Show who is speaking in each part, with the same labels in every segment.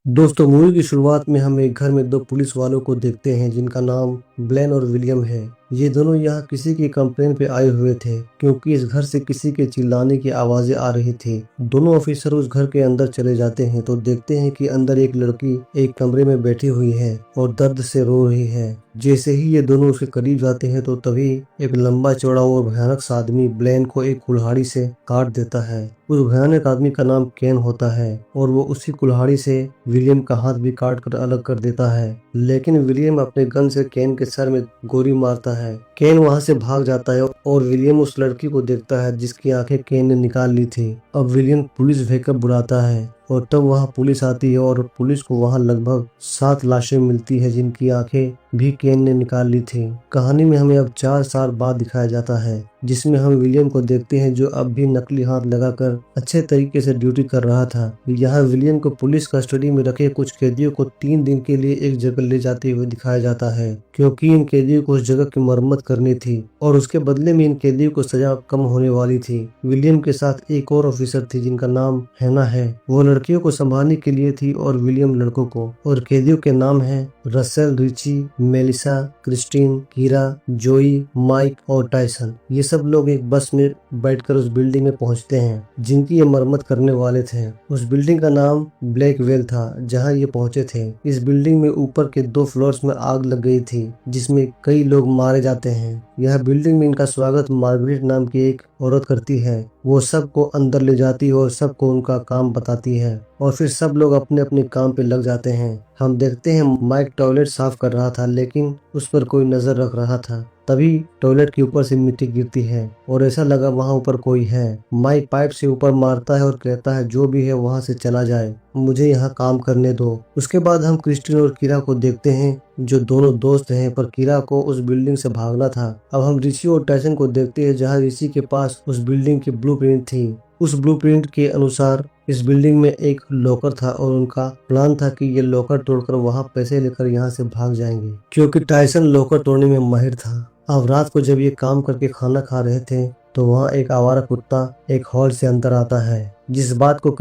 Speaker 1: दोस्तों, मूवी की शुरुआत में हम एक घर में दो पुलिस वालों को देखते हैं जिनका नाम ब्लेन और विलियम है। ये दोनों यहाँ किसी की कंप्लेन पे आए हुए थे क्योंकि इस घर से किसी के चिल्लाने की आवाजें आ रही थी। दोनों ऑफिसर उस घर के अंदर चले जाते हैं तो देखते हैं कि अंदर एक लड़की एक कमरे में बैठी हुई है और दर्द से रो रही है। जैसे ही ये दोनों उसके करीब जाते हैं तो तभी एक लंबा चौड़ा और भयानक सा आदमी ब्लेन को एक कुल्हाड़ी से काट देता है। उस भयानक आदमी का नाम केन होता है और वो उसी कुल्हाड़ी से विलियम का हाथ भी काट कर अलग कर देता है। लेकिन विलियम अपने गन से केन के सर में गोली मारता है। केन वहां से भाग जाता है और विलियम उस लड़की को देखता है जिसकी आंखें केन ने निकाल ली थी। अब विलियम पुलिस बैकअप बुलाता है और तब वहां पुलिस आती है और पुलिस को वहां लगभग 7 लाशें मिलती है जिनकी आंखें भी केन ने निकाल ली थी। कहानी में हमें अब 4 साल बाद दिखाया जाता है जिसमें हम विलियम को देखते हैं जो अब भी नकली हाथ लगाकर अच्छे तरीके से ड्यूटी कर रहा था। यहाँ विलियम को पुलिस कस्टडी में रखे कुछ कैदियों को 3 दिन के लिए एक जगह ले जाते हुए दिखाया जाता है क्योंकि इन कैदियों को उस जगह की मरम्मत करनी थी और उसके बदले में इन कैदियों को सजा कम होने वाली थी। विलियम के साथ एक और ऑफिसर थी जिनका नाम हैना है। वो लड़कियों को संभालने के लिए थी और विलियम लड़कों को। और कैदियों के नाम है रसेल, रिची, मेलिसा, क्रिस्टीन, कीरा, जोई, माइक और टाइसन। ये सब लोग एक बस में बैठकर उस बिल्डिंग में पहुंचते हैं जिनकी ये मरम्मत करने वाले थे। उस बिल्डिंग का नाम ब्लैकवेल था जहां ये पहुंचे थे। इस बिल्डिंग में ऊपर के 2 फ्लोर्स में आग लग गई थी जिसमें कई लोग मारे जाते हैं। यह बिल्डिंग में इनका स्वागत मार्गरेट नाम की एक औरत करती है। वो सबको अंदर ले जाती है और सबको उनका काम बताती है और फिर सब लोग अपने अपने काम पे लग जाते हैं। हम देखते हैं माइक टॉयलेट साफ कर रहा था लेकिन उस पर कोई नजर रख रहा था। तभी टॉयलेट के ऊपर से मिट्टी गिरती है और ऐसा लगा वहां ऊपर कोई है। माइक पाइप से ऊपर मारता है और कहता है जो भी है वहां से चला जाए, मुझे यहाँ काम करने दो। उसके बाद हम क्रिस्टीन और कीरा को देखते हैं जो दोनों दोस्त हैं पर कीरा को उस बिल्डिंग से भागना था। अब हम ऋषि और टाइसन को देखते हैं जहाँ ऋषि के पास उस बिल्डिंग की ब्लूप्रिंट थी। उस ब्लूप्रिंट के अनुसार इस बिल्डिंग में एक लॉकर था और उनका प्लान था कि ये लॉकर तोड़कर वहां पैसे लेकर यहाँ से भाग जाएंगे क्योंकि टाइसन लॉकर तोड़ने में माहिर था। अब रात को जब ये काम करके खाना खा रहे थे तो वहाँ एक आवारा कुत्ता एक हॉल से अंदर आता है जिस बात को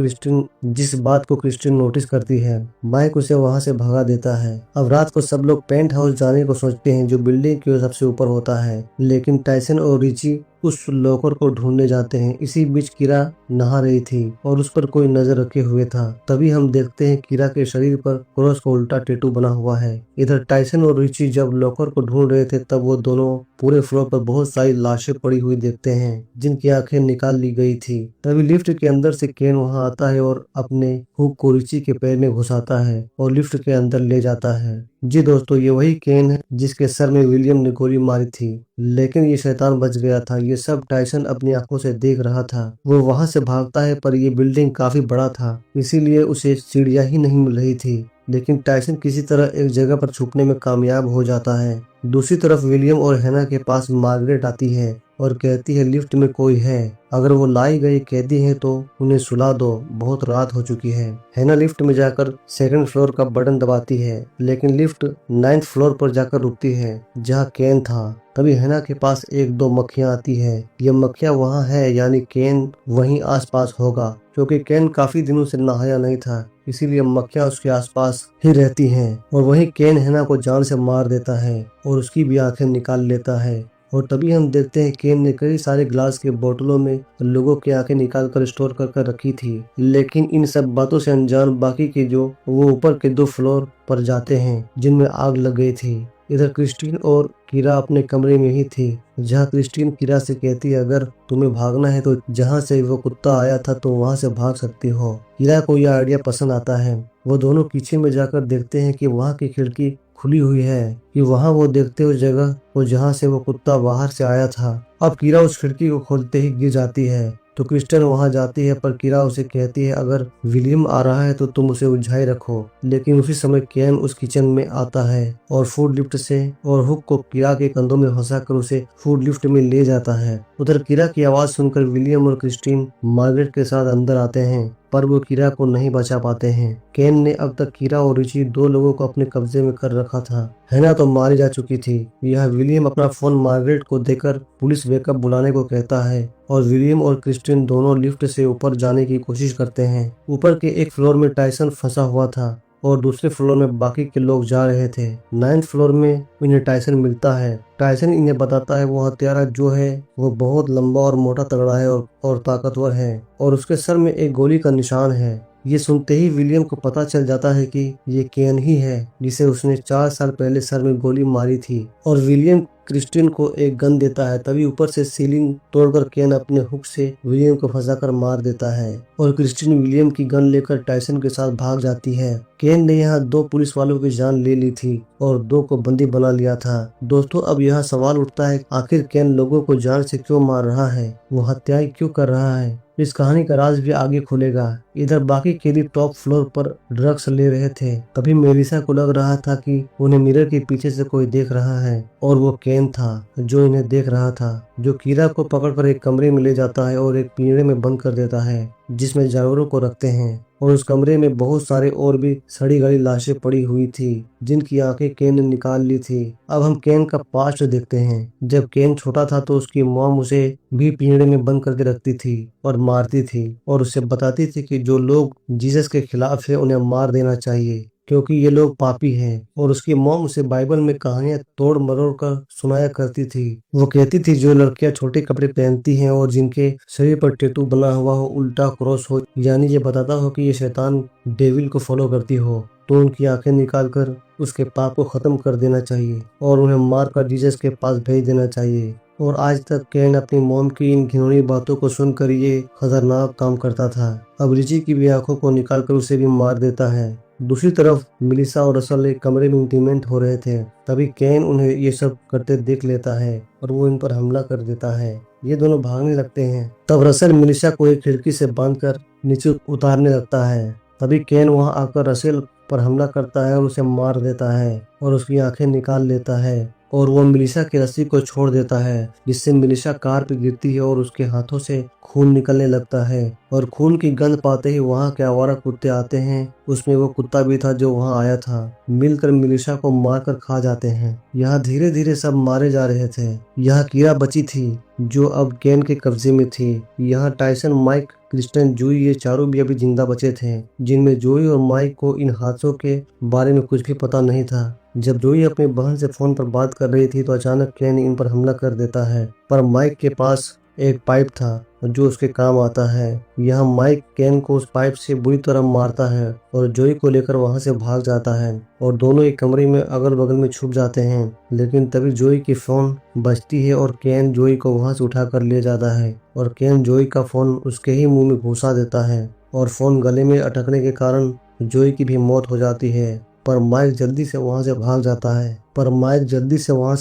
Speaker 1: क्रिस्टीन नोटिस करती है। माइक उसे वहां से भगा देता है। अब रात को सब लोग पेंट हाउस जाने को सोचते हैं जो बिल्डिंग के सबसे ऊपर होता है लेकिन टाइसन और रिची उस लॉकर को ढूंढने जाते हैं। इसी बीच कीरा नहा रही थी और उस पर कोई नजर रखे हुए था। तभी हम देखते हैं कीरा के शरीर पर क्रॉस का उल्टा टैटू बना हुआ है। इधर टाइसन और रिची जब लॉकर को ढूंढ रहे थे तब वो दोनों पूरे फ्लोर पर बहुत सारी लाशें पड़ी हुई देखते हैं जिनकी आंखें निकाल ली गई थी। तभी लिफ्ट के अंदर से केन वहां आता है और अपने हुक को रिची के पैर में घुसाता है और लिफ्ट के अंदर ले जाता है। जी दोस्तों, ये वही केन है जिसके सर में विलियम ने गोली मारी थी लेकिन ये शैतान बच गया था। ये सब टाइसन अपनी आंखों से देख रहा था। वो वहां से भागता है पर ये बिल्डिंग काफी बड़ा था इसीलिए उसे सीढ़ियां ही नहीं मिल रही थी लेकिन टाइसन किसी तरह एक जगह पर छुपने में कामयाब हो जाता है। दूसरी तरफ विलियम और हैना के पास मार्गरेट आती है और कहती है लिफ्ट में कोई है, अगर वो लाई गई कैदी है तो उन्हें सुला दो, बहुत रात हो चुकी है। हैना लिफ्ट में जाकर 2nd फ्लोर का बटन दबाती है लेकिन लिफ्ट 9th फ्लोर पर जाकर रुकती है जहाँ केन था। तभी हैना के पास 1-2 मक्खियाँ आती है। ये मक्खियाँ वहाँ है यानी केन वहीं आसपास होगा क्योंकि केन काफी दिनों से नहाया नहीं था इसीलिए मक्खियाँ उसके आसपास ही रहती हैं। और वहीं केन हैना को जान से मार देता है और उसकी भी आंखें निकाल लेता है। और तभी हम देखते हैं केन ने कई सारे ग्लास के बोतलों में लोगों की आंखें निकाल कर स्टोर कर रखी थी लेकिन इन सब बातों से अनजान बाकी के जो वो ऊपर के 2 फ्लोर पर जाते हैं जिनमें आग लग गई थी। इधर क्रिस्टीन और कीरा अपने कमरे में ही थी जहाँ क्रिस्टीन कीरा से कहती है अगर तुम्हें भागना है तो जहाँ से वो कुत्ता आया था तो वहाँ से भाग सकती हो। कीरा को यह आइडिया पसंद आता है। वो दोनों किचन में जाकर देखते हैं कि वहाँ की खिड़की खुली हुई है कि वहाँ वो देखते उस जगह को जहाँ से वो कुत्ता बाहर से आया था। अब कीरा उस खिड़की को खोलते ही गिर जाती है तो क्रिस्टन वहां जाती है पर कीरा उसे कहती है अगर विलियम आ रहा है तो तुम उसे उलझाए रखो। लेकिन उसी समय केन उस किचन में आता है और फूड लिफ्ट से और हुक को कीरा के कंधों में फंसाकर उसे फूड लिफ्ट में ले जाता है। उधर कीरा की आवाज सुनकर विलियम और क्रिस्टीन मार्गरेट के साथ अंदर आते हैं पर वो कीरा को नहीं बचा पाते हैं। केन ने अब तक कीरा और रिची 2 लोगों को अपने कब्जे में कर रखा था। हैना तो मारी जा चुकी थी। यह विलियम अपना फोन मार्गरेट को देकर पुलिस बैकअप बुलाने को कहता है और विलियम और क्रिस्टीन दोनों लिफ्ट से ऊपर जाने की कोशिश करते हैं। ऊपर के एक फ्लोर में टाइसन फंसा हुआ था और दूसरे फ्लोर में बाकी के लोग जा रहे थे। 9th फ्लोर में इन्हें टाइसन मिलता है। टाइसन इन्हें बताता है वो हत्यारा जो है वो बहुत लंबा और मोटा तगड़ा है और ताकतवर है और उसके सर में एक गोली का निशान है। ये सुनते ही विलियम को पता चल जाता है कि ये केन ही है जिसे उसने 4 साल पहले सर में गोली मारी थी और विलियम क्रिस्टिन को एक गन देता है। तभी ऊपर से सीलिंग तोड़कर केन अपने हुक से विलियम को फंसाकर मार देता है और क्रिस्टिन विलियम की गन लेकर टाइसन के साथ भाग जाती है। केन ने यहाँ 2 पुलिस वालों की जान ले ली थी और 2 को बंदी बना लिया था। दोस्तों, अब यहाँ सवाल उठता है आखिर केन लोगों को जान से क्यों मार रहा है, वो हत्याएं क्यों कर रहा है। इस कहानी का राज भी आगे खुलेगा। इधर बाकी कैदी टॉप फ्लोर पर ड्रग्स ले रहे थे। तभी मेलिसा को लग रहा था कि उन्हें मिरर के पीछे से कोई देख रहा है और वो केन था जो इन्हें देख रहा था, जो कीरा को पकड़कर एक कमरे में ले जाता है और एक पिंजरे में बंद कर देता है जिसमें जानवरों को रखते हैं। और उस कमरे में बहुत सारे और भी सड़ी गली लाशें पड़ी हुई थी जिनकी आंखें केन ने निकाल ली थी। अब हम केन का पास्ट देखते हैं। जब केन छोटा था तो उसकी मॉम उसे भी पिंजरे में बंद करके रखती थी और मारती थी और उसे बताती थी कि जो लोग जीसस के खिलाफ है उन्हें मार देना चाहिए क्योंकि ये लोग पापी हैं। और उसकी मॉम उसे बाइबल में कहानियां तोड़ मरोड़ कर सुनाया करती थी। वो कहती थी जो लड़कियां छोटे कपड़े पहनती हैं और जिनके शरीर पर टैटू बना हुआ हो, उल्टा क्रॉस हो, यानी ये बताता हो कि ये शैतान डेविल को फॉलो करती हो, तो उनकी आंखें निकाल कर उसके पाप को खत्म कर देना चाहिए और उन्हें मार कर जीसस के पास भेज देना चाहिए। और आज तक केन अपनी मॉम की इन घिनौनी बातों को सुनकर ये खतरनाक काम करता था। अब रिची की भी आंखों को निकालकर उसे भी मार देता है। दूसरी तरफ मिलिसा और रसल एक कमरे में इंटीमेट हो रहे थे। तभी केन उन्हें ये सब करते देख लेता है और वो इन पर हमला कर देता है। ये दोनों भागने लगते हैं। तब रसल मिलिसा को एक खिड़की से बांधकर नीचे उतारने लगता है। तभी केन वहां आकर रसल पर हमला करता है और उसे मार देता है और उसकी आंखें निकाल लेता है और वो मिलिसा की रस्सी को छोड़ देता है जिससे मिलिसा कार पर गिरती है और उसके हाथों से खून निकलने लगता है। और खून की गंध पाते ही वहाँ के आवारा कुत्ते आते हैं। उसमें वो कुत्ता भी था जो वहाँ आया था। मिलकर मिलिसा को मारकर खा जाते हैं। यहाँ धीरे धीरे सब मारे जा रहे थे। यहाँ कीरा बची थी जो अब केन के कब्जे में थी। यहाँ टाइसन, माइक, क्रिस्टन, जूई ये चारों भी अभी जिंदा बचे थे, जिनमें जूई और माइक को इन हादसों के बारे में कुछ भी पता नहीं था। जब जूई अपनी बहन से फोन पर बात कर रही थी तो अचानक केन इन पर हमला कर देता है। पर माइक के पास एक पाइप था जो उसके काम आता है। यहाँ माइक केन को उस पाइप से बुरी तरह मारता है और जोई को लेकर वहां से भाग जाता है और दोनों एक कमरे में अगल बगल में छुप जाते हैं। लेकिन तभी जोई की फोन बजती है और केन जोई को वहां से उठाकर ले जाता है और केन जोई का फोन उसके ही मुंह में घुसा देता है और फोन गले में अटकने के कारण जोई की भी मौत हो जाती है। पर माइक जल्दी से वहां से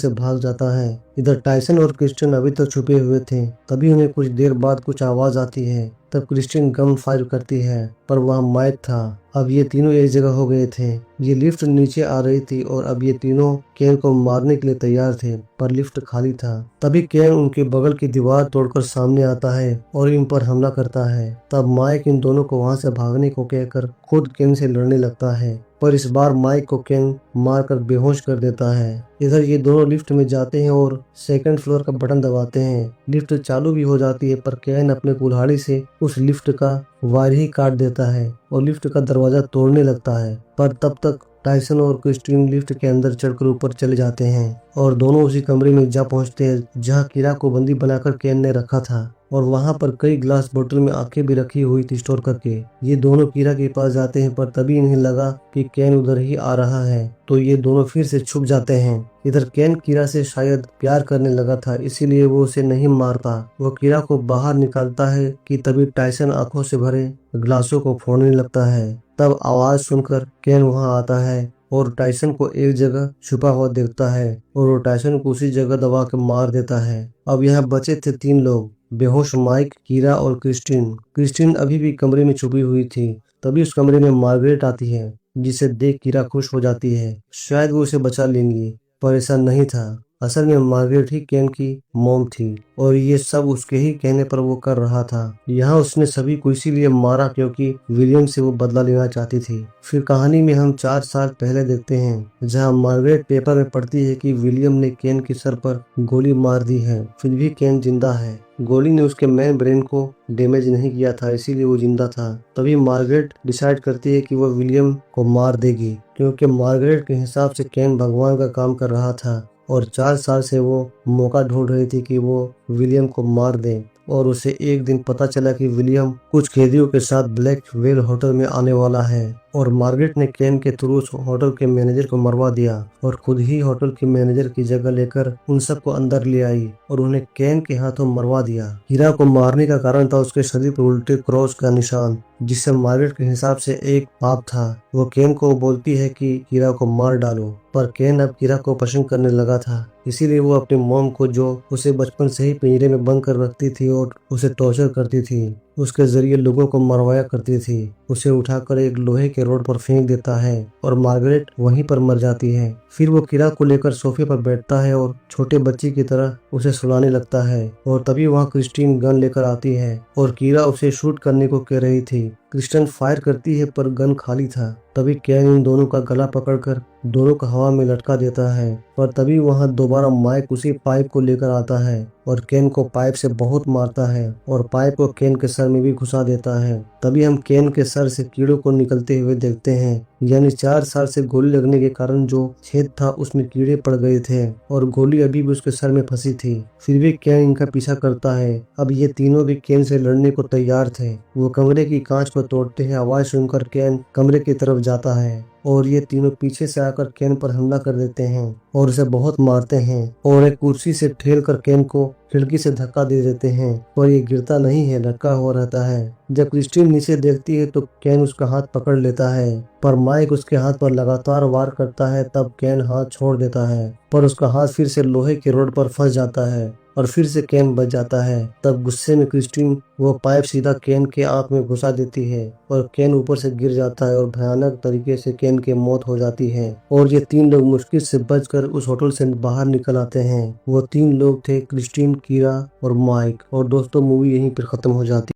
Speaker 1: भाग जाता है। इधर टाइसन और क्रिस्टियन अभी तक छुपे हुए थे। तभी उन्हें कुछ देर बाद कुछ आवाज आती है। तब क्रिस्टियन गन फायर करती है पर वहाँ माइक था। अब ये तीनों एक जगह हो गए थे। ये लिफ्ट नीचे आ रही थी और अब ये तीनों केन को मारने के लिए तैयार थे पर लिफ्ट खाली था। तभी केन उनके बगल की दीवार तोड़कर सामने आता है और इन पर हमला करता है। तब माइक इन दोनों को वहां से भागने को कहकर खुद केन से लड़ने लगता है पर इस बार माइक को केन मारकर बेहोश कर देता है। इधर ये दोनों लिफ्ट में जाते हैं और 2nd फ्लोर का बटन दबाते हैं। लिफ्ट चालू भी हो जाती है पर केन अपने कुल्हाड़ी से उस लिफ्ट का वायर ही काट देता है और लिफ्ट का दरवाजा तोड़ने लगता है। पर तब तक टाइसन और क्रिस्टिन लिफ्ट के अंदर चढ़कर ऊपर चले जाते हैं और दोनों उसी कमरे में जा पहुंचते हैं जहां कीरा को बंदी बनाकर केन ने रखा था और वहां पर कई ग्लास बोतल में आंखें भी रखी हुई थी स्टोर करके। ये दोनों कीरा के पास जाते हैं पर तभी इन्हें लगा कि केन उधर ही आ रहा है तो ये दोनों फिर से छुप जाते हैं। इधर केन कीरा से शायद प्यार करने लगा था इसीलिए वो उसे नहीं मारता। वो कीरा को बाहर निकालता है कि तभी टाइसन आंखों से भरे ग्लासों को फोड़ने लगता है। तब आवाज सुनकर केन वहां आता है और टाइसन को एक जगह छुपा हुआ देखता है और वो टाइसन को उसी जगह दबा के मार देता है। अब यहाँ बचे थे 3 लोग, बेहोश माइक, कीरा और क्रिस्टिन। क्रिस्टिन अभी भी कमरे में छुपी हुई थी। तभी उस कमरे में मार्गरेट आती है जिसे देख कीरा खुश हो जाती है। शायद वो उसे बचा लेंगी पर ऐसा नहीं था। असल में मार्गरेट ही केन की मॉम थी और ये सब उसके ही कहने पर वो कर रहा था। यहाँ उसने सभी को इसीलिए मारा क्योंकि विलियम से वो बदला लेना चाहती थी। फिर कहानी में हम 4 साल पहले देखते हैं जहाँ मार्गरेट पेपर में पढ़ती है कि विलियम ने केन के सर पर गोली मार दी है, फिर भी केन जिंदा है। गोली ने उसके मेन ब्रेन को डैमेज नहीं किया था, इसीलिए वो जिंदा था। तभी मार्गरेट डिसाइड करती है कि वो विलियम को मार देगी क्योंकि मार्गरेट के हिसाब से केन भगवान का काम कर रहा था और 4 साल से वो मौका ढूंढ रही थी कि वो विलियम को मार दे। और उसे एक दिन पता चला कि विलियम कुछ कैदियों के साथ ब्लैक वेल होटल में आने वाला है और मार्गरेट ने केन के थ्रू उस होटल के मैनेजर को मरवा दिया और खुद ही होटल के मैनेजर की जगह लेकर उन सबको अंदर ले आई और उन्हें केन के हाथों मरवा दिया। कीरा को मारने का कारण था उसके शरीर पर उल्टे क्रॉस का निशान, जिससे मार्गरेट के हिसाब से एक पाप था। वो केन को बोलती है कि कीरा को मार डालो, पर केन अब कीरा को पसंद करने लगा था, इसीलिए वो अपनी मॉम को, जो उसे बचपन से ही पिंजरे में बंद कर रखती थी और उसे टॉर्चर करती थी, उसके जरिए लोगों को मरवाया करती थी, उसे उठाकर एक लोहे के रोड पर फेंक देता है और मार्गरेट वहीं पर मर जाती है। फिर वो कीरा को लेकर सोफे पर बैठता है और छोटे बच्चे की तरह उसे सुलाने लगता है और तभी वहाँ क्रिस्टीन गन लेकर आती है और कीरा उसे शूट करने को कह रही थी। क्रिस्टन फायर करती है पर गन खाली था। तभी केन इन दोनों का गला पकड़कर दोनों को हवा में लटका देता है और तभी वहां दोबारा माइक उसी पाइप को लेकर आता है और केन को पाइप से बहुत मारता है और पाइप को केन के सर में भी घुसा देता है। तभी हम केन के सर से कीड़ों को निकलते हुए देखते हैं, यानी 4 साल से गोली लगने के कारण जो छेद था उसमें कीड़े पड़ गए थे और गोली अभी भी उसके सर में फंसी थी। फिर भी केन इनका पीछा करता है। अब ये तीनों भी केन से लड़ने को तैयार थे। वो कमरे की कांच को तोड़ते हैं। आवाज सुनकर केन कमरे की तरफ जाता है और ये तीनों पीछे से आकर केन पर हमला कर देते हैं और उसे बहुत मारते हैं और एक कुर्सी से ठेलकर केन को खिड़की से धक्का दे देते हैं और ये गिरता नहीं है, लटका हुआ रहता है। जब क्रिस्टीन नीचे देखती है तो केन उसका हाथ पकड़ लेता है, पर माइक उसके हाथ पर लगातार वार करता है। तब केन हाथ छोड़ देता है पर उसका हाथ फिर से लोहे के रोड पर फंस जाता है और फिर से केन बच जाता है। तब गुस्से में क्रिस्टीन वो पाइप सीधा केन के आंख में घुसा देती है और केन ऊपर से गिर जाता है और भयानक तरीके से केन की मौत हो जाती है और ये 3 लोग मुश्किल से बचकर उस होटल से बाहर निकल आते हैं। वो 3 लोग थे क्रिस्टीन, कीरा और माइक। और दोस्तों, मूवी यहीं पर खत्म हो जाती है।